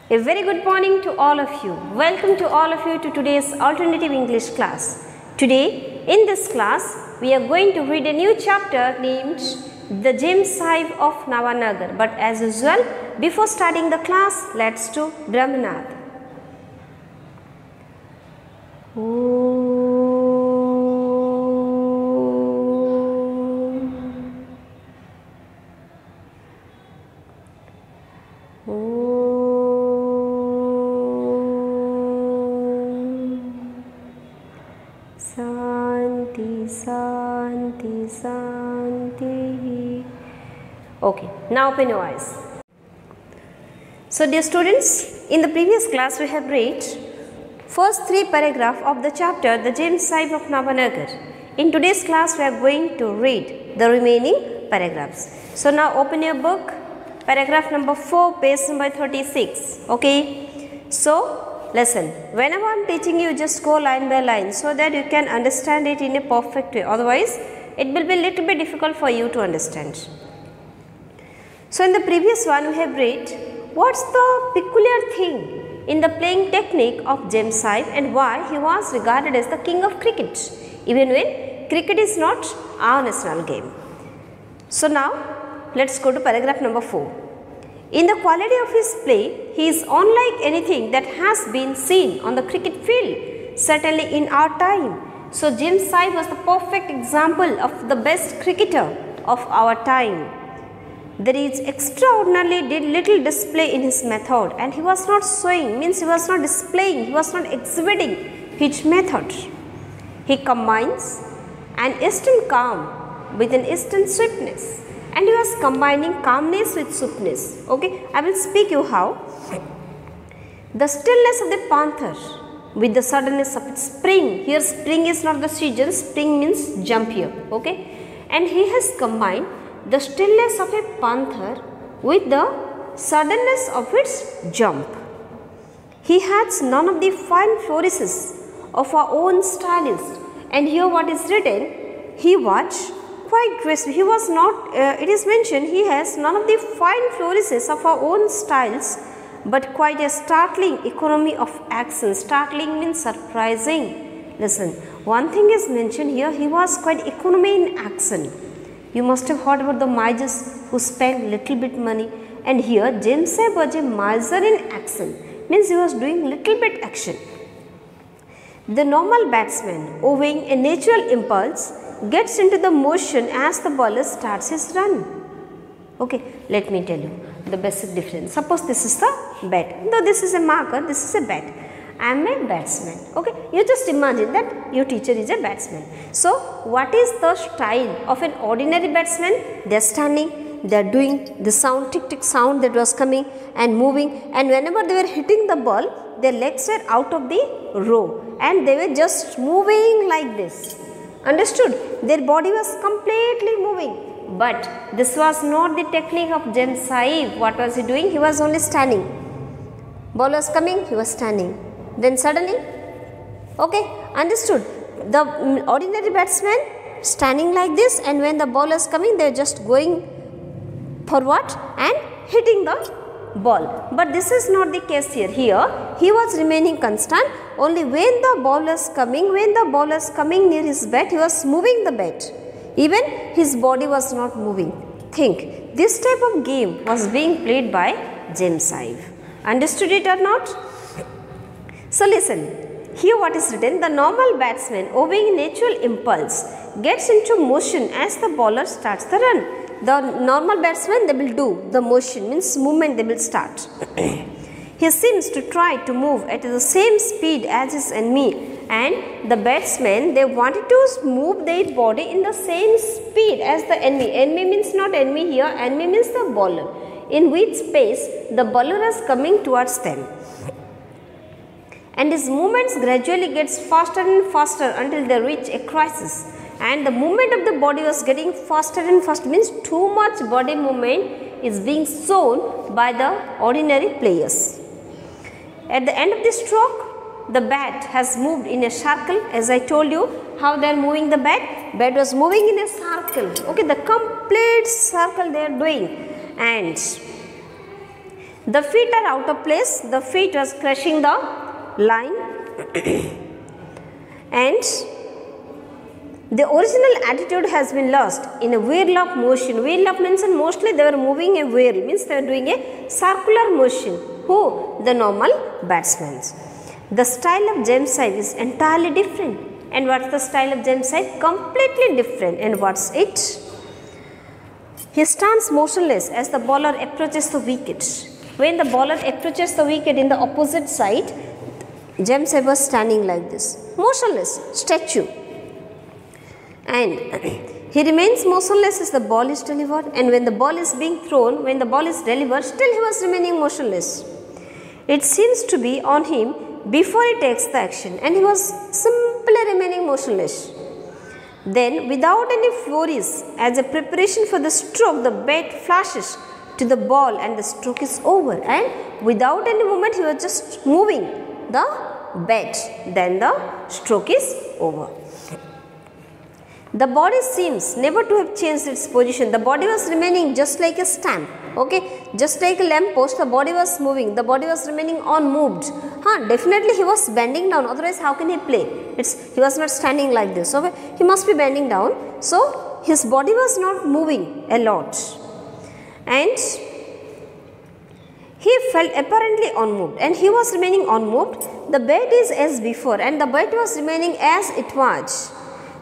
A very good morning to all of you. Welcome to all of you to today's alternative English class. Today in this class we are going to read a new chapter named The Sahib of Nawanagar. But as usual, before starting the class, let's do Brahmanad. Santi. Okay, now open your eyes. So dear students, in the previous class we have read first 3 paragraphs of the chapter The Sahib of Nawanagar. In today's class we are going to read the remaining paragraphs. So now open your book, paragraph number 4, page number 36. Okay, so listen, whenever I am teaching you, just go line by line so that you can understand it in a perfect way. Otherwise, it will be a little bit difficult for you to understand. So, in the previous one, we have read what's the peculiar thing in the playing technique of Sahib and why he was regarded as the king of cricket, even when cricket is not our national game. So, now let's go to paragraph number 4. In the quality of his play, he is unlike anything that has been seen on the cricket field, certainly in our time. So, Sahib was the perfect example of the best cricketer of our time. There is extraordinarily little display in his method, and he was not showing, means he was not displaying, he was not exhibiting his method. He combines an instant calm with an instant swiftness. And he was combining calmness with swiftness. Okay, I will speak you how. The stillness of the panther with the suddenness of its spring. Here spring is not the season, spring means jump here. Okay, and he has combined the stillness of a panther with the suddenness of its jump. He has none of the fine flourishes of our own stylist. And here what is written, he was quite graceful. He was not, it is mentioned, he has none of the fine flourishes of our own styles, but quite a startling economy of action. Startling means surprising. Listen, one thing is mentioned here, he was quite economy in action. You must have heard about the misers who spent little bit money, and here Sahib was a miser in action, means he was doing little bit action. The normal batsman, owing a natural impulse, gets into the motion as the bowler starts his run. Okay, let me tell you the basic difference. Suppose this is the bat, though this is a marker, this is a bat. I am a batsman. Okay, you just imagine that your teacher is a batsman. So, what is the style of an ordinary batsman? They are standing, they are doing the sound, tick tick sound that was coming and moving, and whenever they were hitting the ball, their legs were out of the row and they were just moving like this. Understood? Their body was completely moving, but this was not the technique of Sahib. What was he doing? He was only standing. Ball was coming, he was standing. Then suddenly, okay, understood? The ordinary batsman standing like this, and when the ball is coming, they are just going forward and hitting the ball. But this is not the case here. Here, he was remaining constant. Only when the ball is coming, near his bat, he was moving the bat. Even his body was not moving. Think, this type of game was being played by Sahib. Understood it or not? So listen, here what is written, the normal batsman, owing natural impulse, gets into motion as the bowler starts the run. The normal batsman, they will do the motion, means movement they will start. He seems to try to move at the same speed as his enemy, and the batsmen, they wanted to move their body in the same speed as the enemy. Enemy means not enemy here, enemy means the bowler, in which pace the bowler is coming towards them. And his movements gradually gets faster and faster until they reach a crisis. And the movement of the body was getting faster and faster, means too much body movement is being shown by the ordinary players. At the end of the stroke, the bat has moved in a circle. As I told you how they are moving the bat. Bat was moving in a circle. Okay, the complete circle they are doing. And The feet are out of place. The feet was crushing the line and the original attitude has been lost in a whirl of motion. Whirl of means mostly they were moving a whirl, means they were doing a circular motion. Who? The normal batsmen. The style of James Sahib is entirely different. And what's the style of James Sahib? Completely different. And what's it? He stands motionless as the bowler approaches the wicket. When the bowler approaches the wicket in the opposite side, James Sahib was standing like this, motionless, statue. And he remains motionless as the ball is delivered, and when the ball is being thrown, when the ball is delivered, still he was remaining motionless. It seems to be on him before he takes the action, and he was simply remaining motionless. Then, without any worries, as a preparation for the stroke, the bat flashes to the ball and the stroke is over, and without any movement he was just moving the bat, then the stroke is over. The body seems never to have changed its position. The body was remaining just like a stamp, okay, just like a lamp post. The body was moving, the body was remaining unmoved. Definitely he was bending down, otherwise how can he play? He was not standing like this, okay, he must be bending down. So his body was not moving a lot, and he felt apparently unmoved, and he was remaining unmoved. The bat is as before, and the bat was remaining as it was.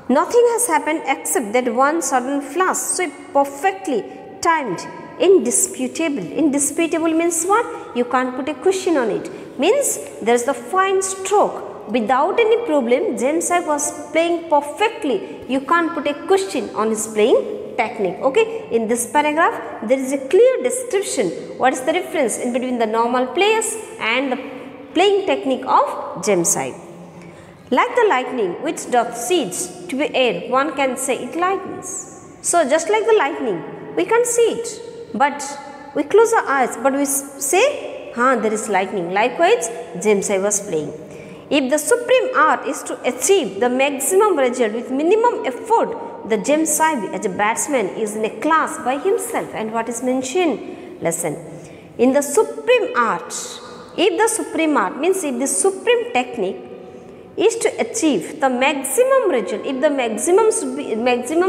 Nothing has happened except that one sudden flash, so perfectly timed, indisputable. Indisputable means what? You can't put a question on it. Means there is the fine stroke. Without any problem, James Sahib was playing perfectly. You can't put a question on his playing technique. Okay, in this paragraph, there is a clear description. What is the difference in between the normal players and the playing technique of James Sahib? Like the lightning which doth cease to be air, one can say it lightens. So just like the lightning, we can't see it, but we close our eyes, but we say, there is lightning. Likewise, James Sahib was playing. If the supreme art is to achieve the maximum result with minimum effort, the James Sahib as a batsman is in a class by himself. And what is mentioned? Listen. In the supreme art, if the supreme art means if the supreme technique is to achieve the maximum result, if the maximum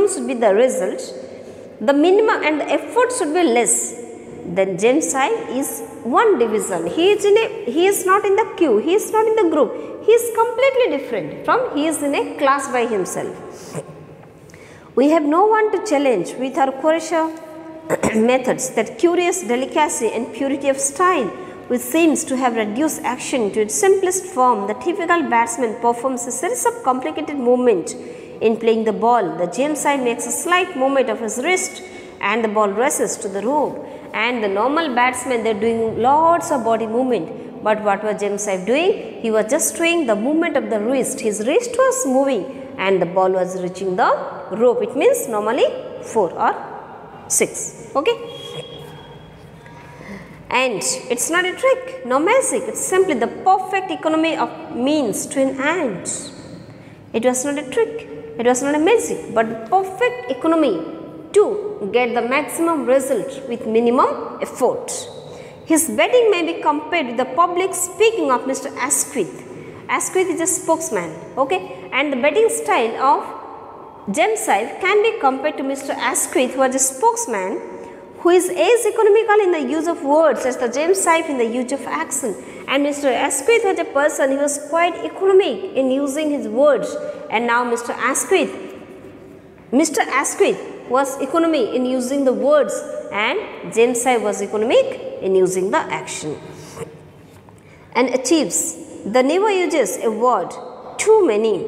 should be the result, the minimum and the effort should be less, then James Sahib is one division. He is not in the queue, he is not in the group, he is completely different from, he is in a class by himself. We have no one to challenge with our Croatia methods, that curious delicacy and purity of style which seems to have reduced action to its simplest form. The typical batsman performs a series of complicated movements in playing the ball. The James Sahib makes a slight movement of his wrist and the ball races to the rope. And the normal batsmen, they are doing lots of body movement. But what was James Sahib doing? He was just doing the movement of the wrist. His wrist was moving and the ball was reaching the rope. It means normally 4 or 6. Okay. And it's not a trick, no magic, it's simply the perfect economy of means to an end. It was not a trick, it was not a magic, but the perfect economy to get the maximum result with minimum effort. His batting may be compared with the public speaking of Mr. Asquith. Asquith is a spokesman, okay, and the batting style of James Sahib can be compared to Mr. Asquith, who was a spokesman, who is as economical in the use of words as the James Sahib in the use of action. And Mr. Asquith was a person who was quite economic in using his words, and now Mr. Asquith was economic in using the words, and James Sahib was economic in using the action. And achieves, the never uses a word too many,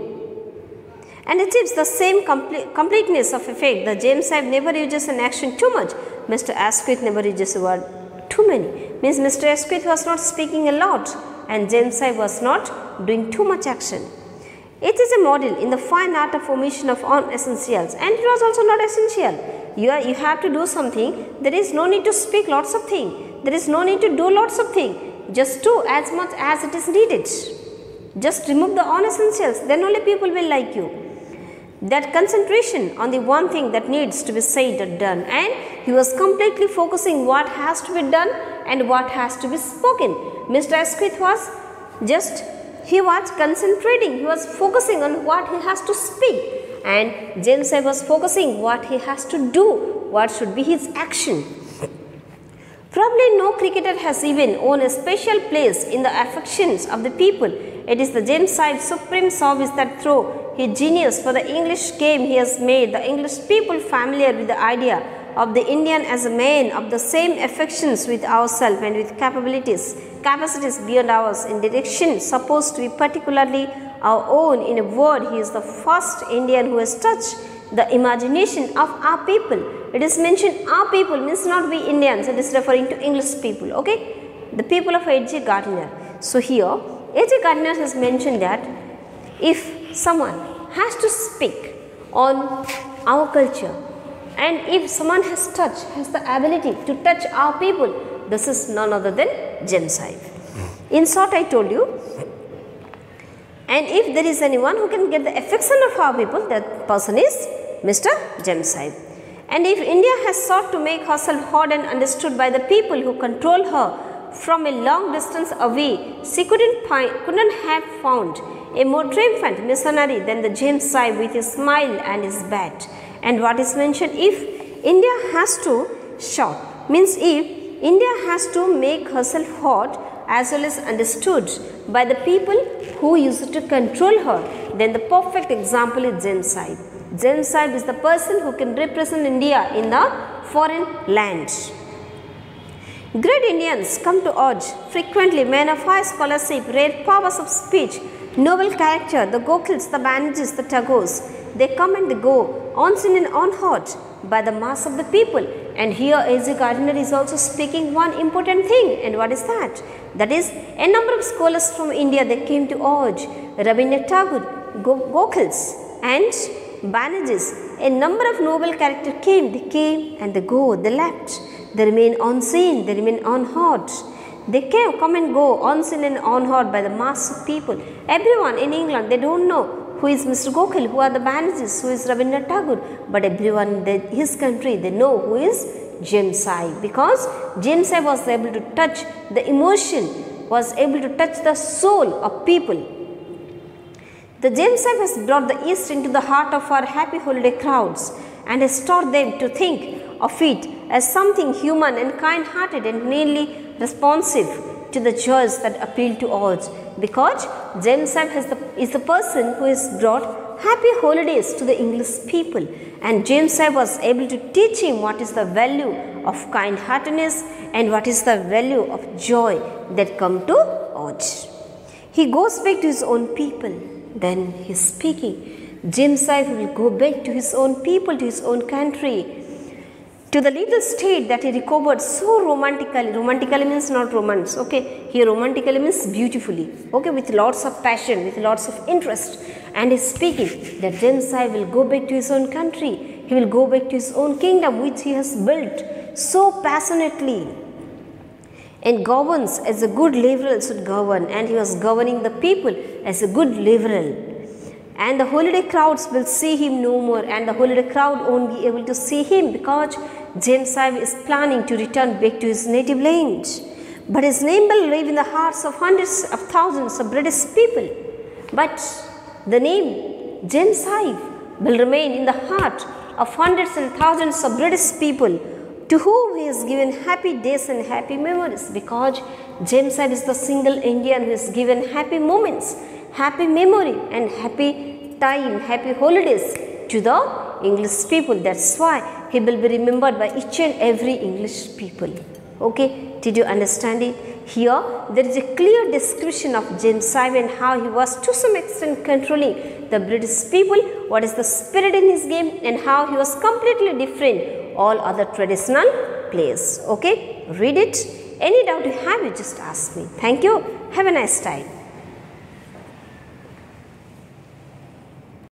and achieves the same completeness of effect. The James Sahib never uses an action too much. Mr. Asquith never uses a word too many. Means Mr. Asquith was not speaking a lot and James Sahib was not doing too much action. It is a model in the fine art of omission of unessentials, and it was also not essential. You have to do something, there is no need to speak lots of things, there is no need to do lots of things, just do as much as it is needed. Just remove the unessentials, then only people will like you. that concentration on the one thing that needs to be said or done, and he was completely focusing what has to be done and what has to be spoken. Mr. Asquith was he was concentrating, he was focusing on what he has to speak, and James Sahib was focusing what he has to do, what should be his action. Probably no cricketer has even won a special place in the affections of the people. It is the James Sahib's supreme service that through his genius for the English game he has made the English people familiar with the idea of the Indian as a man of the same affections with ourselves and with capacities beyond ours in direction supposed to be particularly our own. In a word, he is the first Indian who has touched the imagination of our people. It is mentioned our people means not we Indians, it is referring to English people, okay, the people of H.G. Gardiner. So here H.G. Gardiner has mentioned that if someone has to speak on our culture, and if someone has the ability to touch our people, this is none other than James Sahib. In short, I told you, and if there is anyone who can get the affection of our people, that person is Mr. James Sahib. And if India has sought to make herself heard and understood by the people who control her from a long distance away, she couldn't have found a more triumphant missionary than the James Sahib with his smile and his bat. And what is mentioned, if India has to shout, means if India has to make herself heard as well as understood by the people who used to control her, then the perfect example is James Sahib. James Sahib is the person who can represent India in the foreign land. Great Indians come to urge frequently men of high scholarship, rare powers of speech, noble character, the Gokhales, the Banerjees, the Tagores. They come and they go, unseen and unheard by the mass of the people. And here H.G. Gardiner is also speaking one important thing. And what is that? That is, a number of scholars from India, they came to urge Rabindranath Tagore, Gokhales and Banerjees. A number of noble characters came, they came and they go, they left. They remain unseen, they remain unheard. They come and go, unseen and unheard by the mass of people. Everyone in England, they don't know who is Mr. Gokhale, who are the Banerjees, who is Rabindranath Tagore. But everyone in his country, they know who is James Sahib, because James Sahib was able to touch the emotion, was able to touch the soul of people. The James Sahib has brought the East into the heart of our happy holiday crowds and has taught them to think of it as something human and kind-hearted and nearly responsive to the joys that appeal to us, because James Sahib is the person who has brought happy holidays to the English people, and James Sahib was able to teach him what is the value of kind-heartedness and what is the value of joy that come to us. He goes back to his own people, then he is speaking. James Sahib will go back to his own people, to his own country, to the little state that he recovered so romantically. Romantically means not romance, okay. Here romantically means beautifully, okay, with lots of passion, with lots of interest. And he is speaking that James Sahib will go back to his own country. He will go back to his own kingdom which he has built so passionately, and governs as a good liberal should govern, and he was governing the people as a good liberal. And the holiday crowds will see him no more, and the holiday crowd won't be able to see him, because James Sahib is planning to return back to his native land. But his name will live in the hearts of hundreds of thousands of British people. But the name James Sahib will remain in the heart of hundreds and thousands of British people, to whom he has given happy days and happy memories, because James Sahib is the single Indian who has given happy moments, happy memory and happy time, happy holidays to the English people. That's why he will be remembered by each and every English people. Okay, did you understand it? Here there is a clear description of James Sahib and how he was to some extent controlling the British people, what is the spirit in his game, and how he was completely different all other traditional players. Okay, read it. Any doubt you have, you just ask me. Thank you. Have a nice time.